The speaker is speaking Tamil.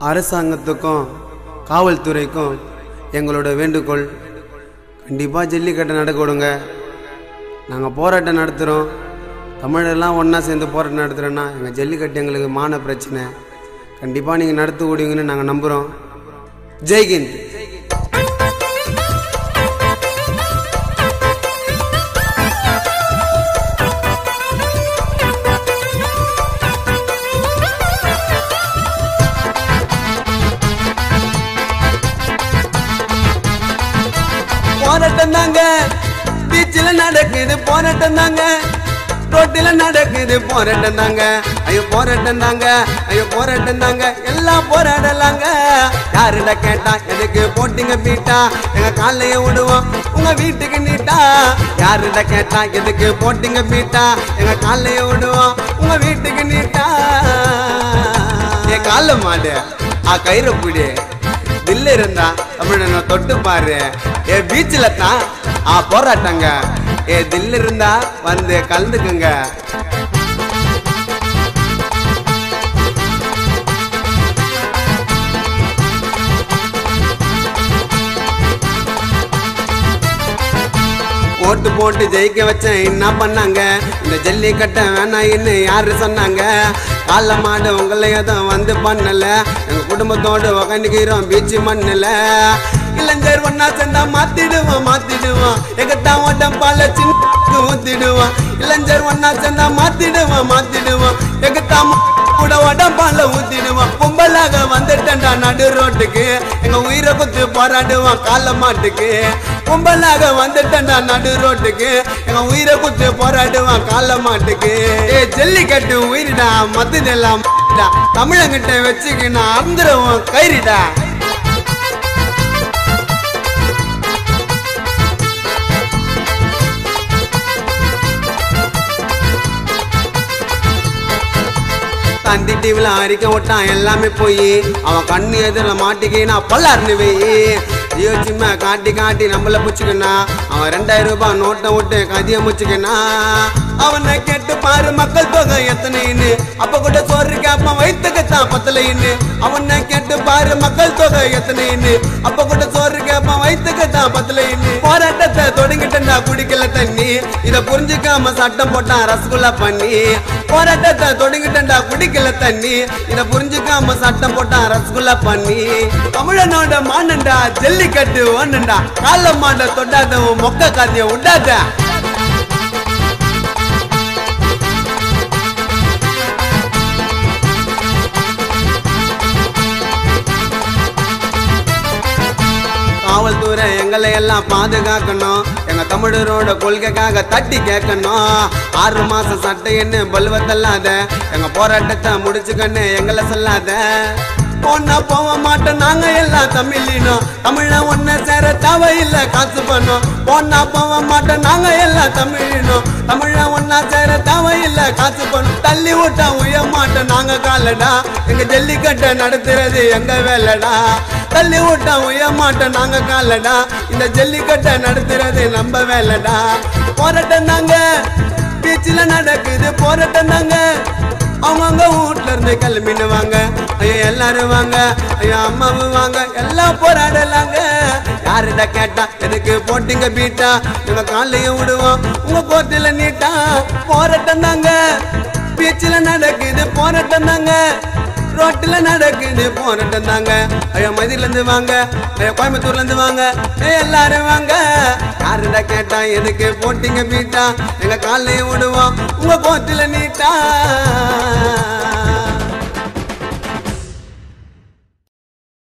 அரசாங்கத்துக்கும் காவல்துறைக்கும் எங்களோட வேண்டுகோள், கண்டிப்பாக ஜல்லிக்கட்டை நடக்க விடுங்க. நாங்கள் போராட்டம் நடத்துகிறோம், தமிழெல்லாம் ஒன்றா சேர்ந்து போராட்டம் நடத்துகிறோன்னா எங்கள் ஜல்லிக்கட்டு எங்களுக்கு மான பிரச்சனை. கண்டிப்பாக நீங்கள் நடத்தி விடுவீங்கன்னு நாங்கள் நம்புகிறோம். ஜெய்ஹிந்த். போராட்டம் தாங்க பீச்சில் நடக்குது, போராட்டம் தாங்க ரோட்டில் நடக்குது, போராட்டம் தாங்க. ஐயோ போராட்டம் தாங்க, ஐயோ போராட்டம் தாங்க, எல்லாம் போராடலாங்க. யாருட கேட்டா எதுக்கு போட்டிங்க பீட்டா, எங்க காலைய விடுவோம் உங்க வீட்டுக்கு நீட்டா. யாருட கேட்டா எதுக்கு போட்டிங்க பீட்டா, எங்க காலைய விடுவோம் உங்க வீட்டுக்கு நீட்டா. என் கால மாடு கயிறு பிடி, தில்லு இருந்தா தமிழனை தொட்டு பாரு. பீச்சில் தான் போராட்டங்க, தில்லு இருந்தா வந்து கலந்துக்குங்க. ஓட்டு போட்டு ஜெயிக்க வச்சேன் என்ன பண்ணாங்க, இந்த ஜல்லிக்கட்டை வேணாயின்னு யாரு சொன்னாங்க. கால மாடு உங்களை எதுவும் வந்து பண்ணல, எங்க குடும்பத்தோடு உக்காந்துக்கிறோம் பீச்சு மண்ணில். இளைஞர் ஒன்னா சேர்ந்தா மாத்திடுவோம் மாத்திடுவோம், எங்கத்தான் ஓட்டம் பால சின்ன ஊத்திடுவோம். இளைஞர் ஒன்னா சேர்ந்தா மாத்திடுவோம் மாத்திடுவோம், எங்கத்தான் கூட உடம்பால ஊத்திடுவோம். கும்பலாக வந்துட்டா நடு ரோட்டுக்கு, எங்க உயிரை குத்து போராடுவோம் கால மாட்டுக்கு. கும்பலாக வந்துட்டா நடு ரோட்டுக்கு, எங்க உயிரை குத்து போராடுவோம் கால மாட்டுக்கு. ஜல்லிக்கட்டு உயிரிடா மத்துதெல்லாம் தமிழங்கிட்ட வச்சுக்கினா அந்துருவோம் கயிறிடா. தந்தி டிவில அறிக்கை விட்டான் எல்லாமே போய், அவன் கண்ணு எதிர மாட்டிக்கினா பல்லாருன்னு வெயி. யோசிச்சுமே காட்டி காட்டி நம்மள புச்சுக்கணா, அவன் 2000 ரூபாய் நோட்டை விட்டு கதியை முச்சுக்கணா. அவனை கேட்டு பாரு மக்கள் தொகை எத்தனைன்னு, அப்ப கூட சோறு கேப்ப வயிற்றுக்குத்தான் பத்தலைன்னு. அவனை கேட்டு பாரு மக்கள் தொகை எத்தனைன்னு, அப்ப கூட சோறு கேப்ப வயிற்றுக்குத்தான் பத்தலைன்னு. போராட்டத்தை தொடங்கிட்டா குடிக்கல தண்ணி, இதை புரிஞ்சுக்காம சட்டம் போட்டான் ரசகுல்லா பண்ணி. போராட்டத்தை தொடங்கிட்டா குடிக்கல தண்ணி, இதை புரிஞ்சுக்காம சட்டம் போட்டான் ரசகுல்லா பண்ணி. தமிழனோட மானண்டா ஜல்லிக்கட்டு ஒண்ணுண்டா, கால மாட்ட தொட்டாத மொக்க காத்திய விட்டாத. காவல்துறை எங்களை எல்லாம் பாதுகாக்கணும், எங்க தமிழரோட கொள்கைக்காக தட்டி கேட்கணும். 6 மாசம் சட்டைன்னு பல்வத்தல்லாத, எங்க போராட்டத்தை முடிச்சுக்கன்னு எங்களை சொல்லாத. போனா போக மாட்டோம் நாங்க எல்லாம் தமிழினோம், தமிழ ஒன்ன சேர தேவையில்லை காசு பண்ணோம். போனா போக மாட்டோம் நாங்க எல்லாம் தமிழினோம், தமிழ ஒன்னா சேர தேவையில்லை காசு பண்ணோம். தள்ளி விட்டா உய மாட்டோம் நாங்க காலடா, எங்க ஜல்லிக்கட்டை நடத்துறது எங்க வேலைடா. தள்ளி விட்டா உய மாட்டோம் நாங்க காலடா, இந்த ஜல்லிக்கட்டை நடத்துறது நம்ம வேலைடா. போராட்டம் தாங்க பீச்சில் நடக்குது, போராட்டம் தாங்க. அவங்க வீட்டுல இருந்து கிளம்பின்னு வாங்க, ஐயோ எல்லாரும் வாங்க, ஐயோ அம்மாவும் வாங்க, எல்லாம் போராடலாங்க. யாருட கேட்டா எதுக்கு போட்டிங்க பீட்டா, எங்க காலையும் விடுவோம் உங்க கோர்ட்டில நீட்டா. போராட்டம் தாங்க பீச்சில் நடக்குது, போராட்டம் தாங்க ரோட்டில் நடக்குது, போராட்டம் தாங்க. ஐயோ மதுரையில இருந்து வாங்க, ஐயோ கோயம்புத்தூர்ல இருந்து வாங்க, எல்லாரும் வாங்க. யாருட கேட்டா எதுக்கு போட்டிங்க பீட்டா, எங்க காலையும் விடுவோம் உங்க கோர்ட்டில நீட்டா.